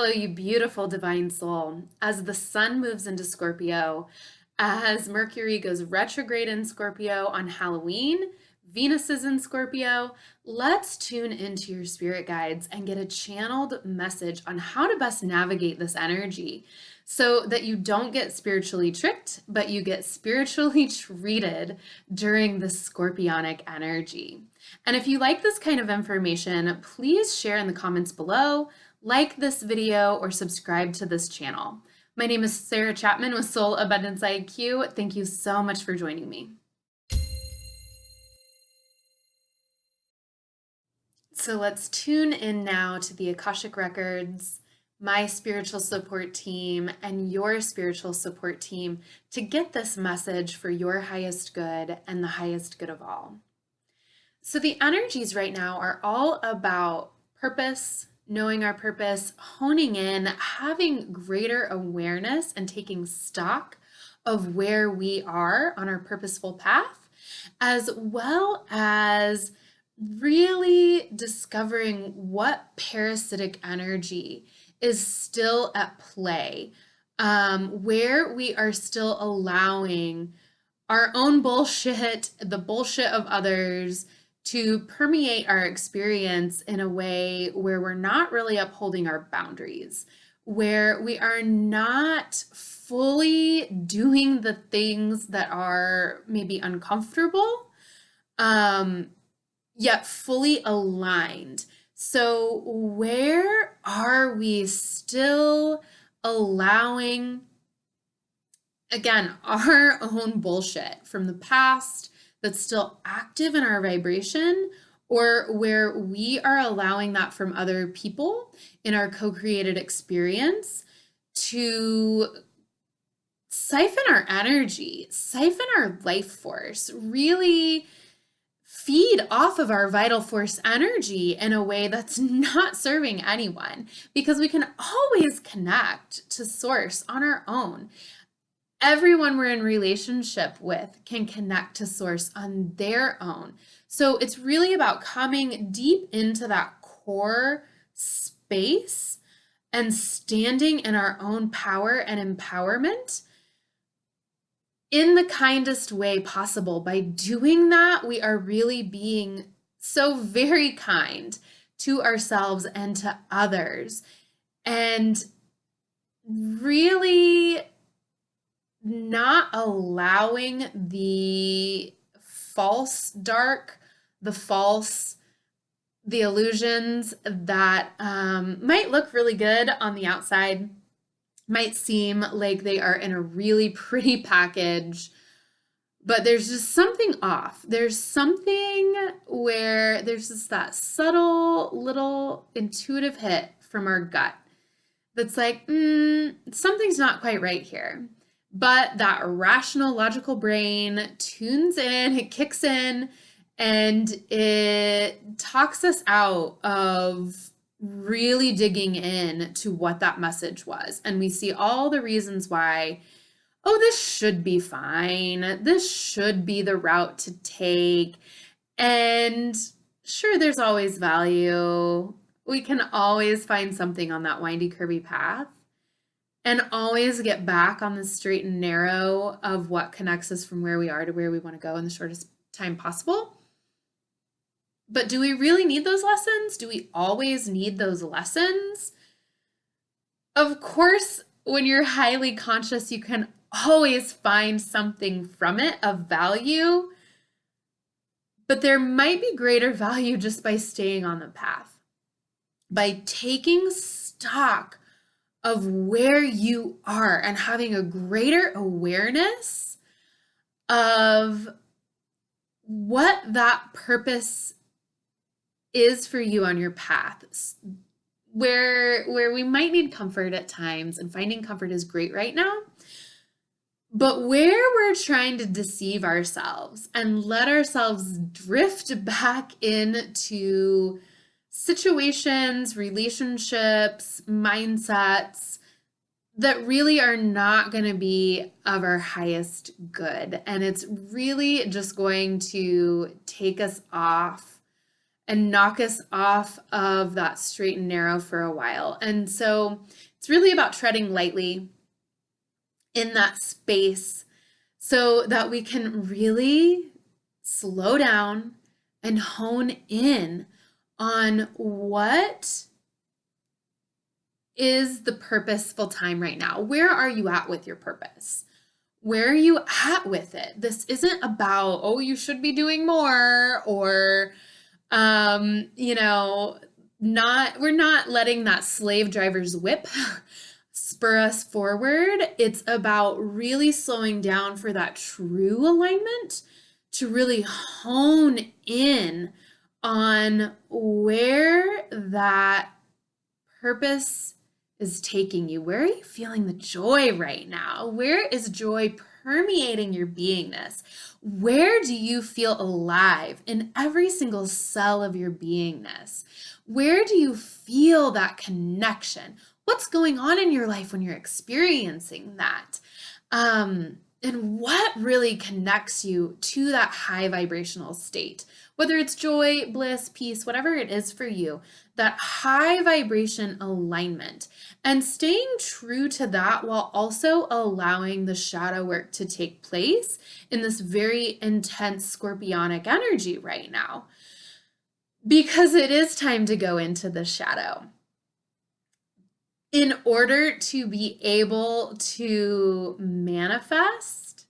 Hello, you beautiful divine soul. As the sun moves into Scorpio, as Mercury goes retrograde in Scorpio on Halloween, Venus is in Scorpio. Let's tune into your spirit guides and get a channeled message on how to best navigate this energy so that you don't get spiritually tricked, but you get spiritually treated during the scorpionic energy. And if you like this kind of information, please share in the comments below, like this video, or subscribe to this channel. My name is Sarrah Chapman with Soul Abundance IQ. Thank you so much for joining me. So let's tune in now to the Akashic Records, my spiritual support team, and your spiritual support team to get this message for your highest good and the highest good of all. So the energies right now are all about purpose, knowing our purpose, honing in, having greater awareness, and taking stock of where we are on our purposeful path, as well as really discovering what parasitic energy is still at play, where we are still allowing our own bullshit, the bullshit of others, to permeate our experience in a way where we're not really upholding our boundaries, where we are not fully doing the things that are maybe uncomfortable, yet fully aligned. So where are we still allowing, again, our own bullshit from the past that's still active in our vibration, or where we are allowing that from other people in our co-created experience to siphon our energy, siphon our life force, really feed off of our vital force energy in a way that's not serving anyone, because we can always connect to source on our own. Everyone we're in relationship with can connect to source on their own. So it's really about coming deep into that core space and standing in our own power and empowerment in the kindest way possible. By doing that, we are really being so very kind to ourselves and to others, and really not allowing the false dark, the illusions that might look really good on the outside, might seem like they are in a really pretty package, but there's just something off. There's something where there's just that subtle little intuitive hit from our gut that's like, something's not quite right here. But that rational, logical brain tunes in, it kicks in, and it talks us out of really digging in to what that message was. And we see all the reasons why, oh, this should be fine. This should be the route to take. And sure, there's always value. We can always find something on that windy, curvy path, and always get back on the straight and narrow of what connects us from where we are to where we want to go in the shortest time possible. But do we really need those lessons? Do we always need those lessons? Of course, when you're highly conscious, you can always find something from it of value, but there might be greater value just by staying on the path, by taking stock of where you are and having a greater awareness of what that purpose is for you on your path, where we might need comfort at times, and finding comfort is great right now, but where we're trying to deceive ourselves and let ourselves drift back into situations, relationships, mindsets that really are not going to be of our highest good. And it's really just going to take us off and knock us off of that straight and narrow for a while. And so it's really about treading lightly in that space so that we can really slow down and hone in on what is the purposeful time right now. Where are you at with your purpose? Where are you at with it? This isn't about, oh, you should be doing more, or we're not letting that slave driver's whip spur us forward. It's about really slowing down for that true alignment, to really hone in on where that purpose is taking you. Where are you feeling the joy right now? Where is joy permeating your beingness? Where do you feel alive in every single cell of your beingness? Where do you feel that connection? What's going on in your life when you're experiencing that? And what really connects you to that high vibrational state? Whether it's joy, bliss, peace, whatever it is for you, that high vibration alignment, and staying true to that while also allowing the shadow work to take place in this very intense scorpionic energy right now. Because it is time to go into the shadow. In order to be able to manifest,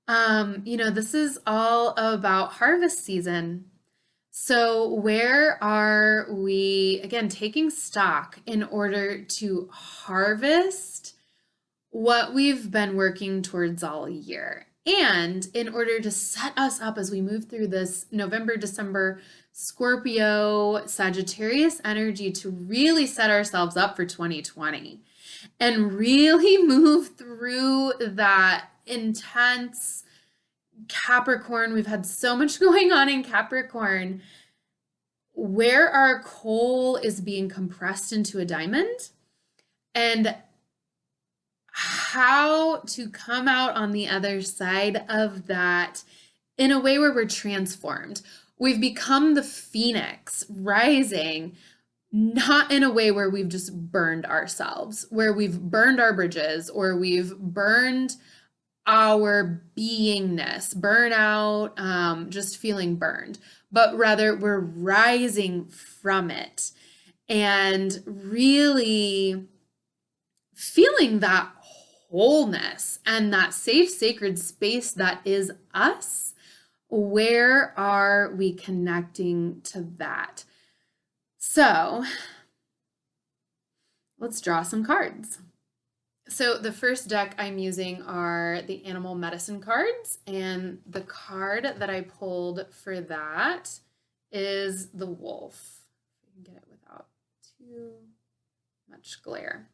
this is all about harvest season. So where are we, again, taking stock in order to harvest what we've been working towards all year? And in order to set us up as we move through this November, December, Scorpio, Sagittarius energy, to really set ourselves up for 2020 and really move through that intense Capricorn. We've had so much going on in Capricorn, where our coal is being compressed into a diamond, and how to come out on the other side of that in a way where we're transformed. We've become the phoenix rising, not in a way where we've just burned ourselves, where we've burned our bridges, or we've burned our beingness, burnout, just feeling burned, but rather we're rising from it and really feeling that wholeness and that safe, sacred space that is us. Where are we connecting to that? So let's draw some cards. So the first deck I'm using are the animal medicine cards, and the card that I pulled for that is the wolf. I can get it without too much glare.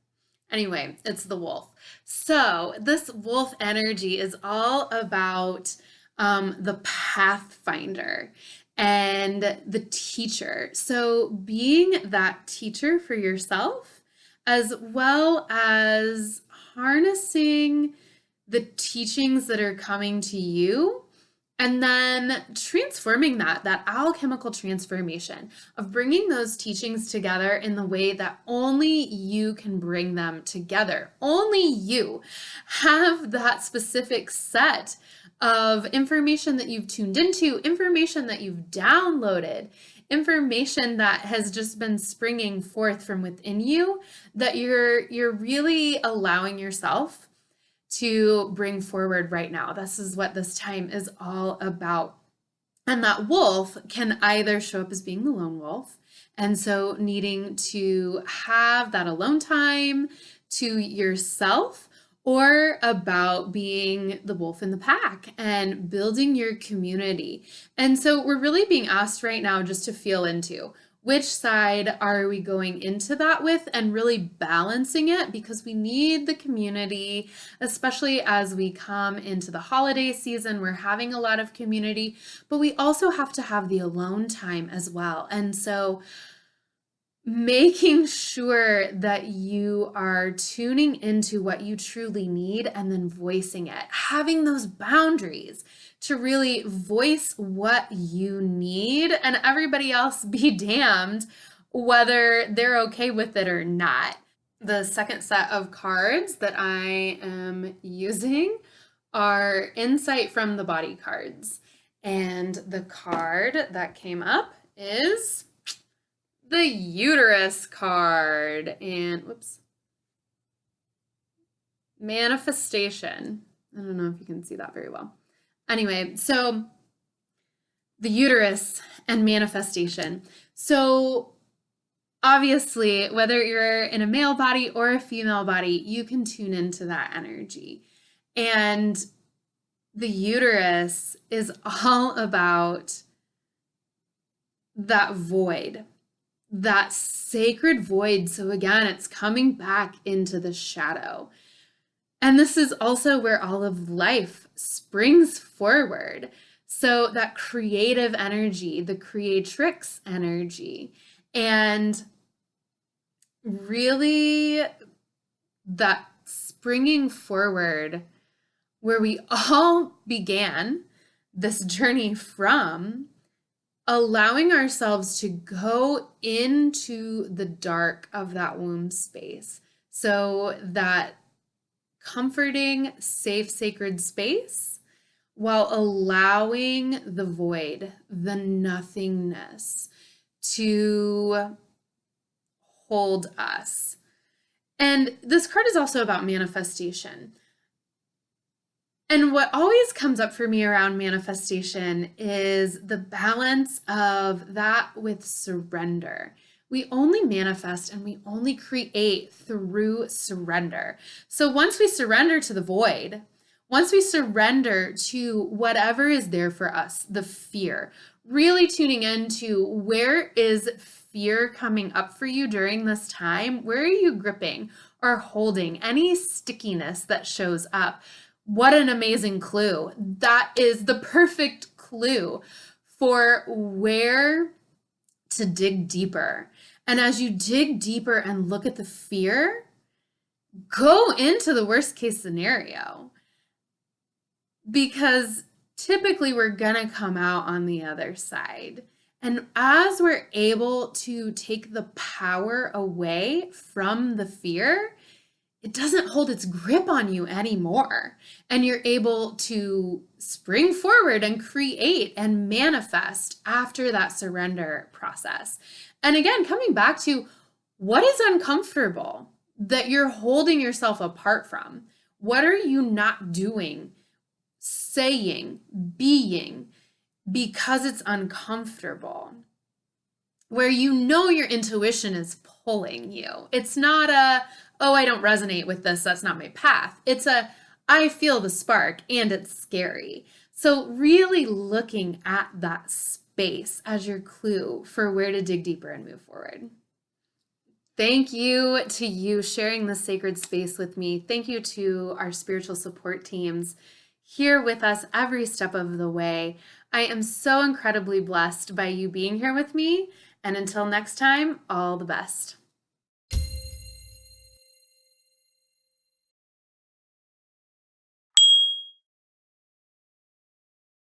Anyway, it's the wolf. So this wolf energy is all about the pathfinder and the teacher. So being that teacher for yourself, as well as harnessing the teachings that are coming to you, and then transforming that alchemical transformation of bringing those teachings together in the way that only you can bring them together. Only you have that specific set of information that you've tuned into, information that you've downloaded, information that has just been springing forth from within you, that you're really allowing yourself to bring forward right now. This is what this time is all about. And that wolf can either show up as being the lone wolf, and so needing to have that alone time to yourself, or about being the wolf in the pack and building your community. And so we're really being asked right now just to feel into which side are we going into that with, and really balancing it, because we need the community, especially as we come into the holiday season. We're having a lot of community, but we also have to have the alone time as well. And so making sure that you are tuning into what you truly need and then voicing it, having those boundaries to really voice what you need, and everybody else be damned whether they're okay with it or not. The second set of cards that I am using are Insight from the Body cards. And the card that came up is the Uterus card. And whoops, manifestation. I don't know if you can see that very well. Anyway, so the uterus and manifestation. So obviously, whether you're in a male body or a female body, you can tune into that energy. And the uterus is all about that void, that sacred void. So again, it's coming back into the shadow. And this is also where all of life springs forward. So that creative energy, the creatrix energy, and really that springing forward where we all began this journey from, allowing ourselves to go into the dark of that womb space. So that comforting, safe, sacred space, while allowing the void, the nothingness to hold us. And this card is also about manifestation. And what always comes up for me around manifestation is the balance of that with surrender. We only manifest and we only create through surrender. So once we surrender to the void, once we surrender to whatever is there for us, the fear, really tuning into where is fear coming up for you during this time? Where are you gripping or holding any stickiness that shows up? What an amazing clue. That is the perfect clue for where to dig deeper. And as you dig deeper and look at the fear, go into the worst case scenario. Because typically we're going to come out on the other side. And as we're able to take the power away from the fear, it doesn't hold its grip on you anymore. And you're able to spring forward and create and manifest after that surrender process. And again, coming back to what is uncomfortable that you're holding yourself apart from? What are you not doing, saying, being because it's uncomfortable? Where you know your intuition is pulling you. It's not a, oh, I don't resonate with this, that's not my path. It's a, I feel the spark and it's scary. So really looking at that space as your clue for where to dig deeper and move forward. Thank you to you sharing this sacred space with me. Thank you to our spiritual support teams here with us every step of the way. I am so incredibly blessed by you being here with me. And until next time, all the best.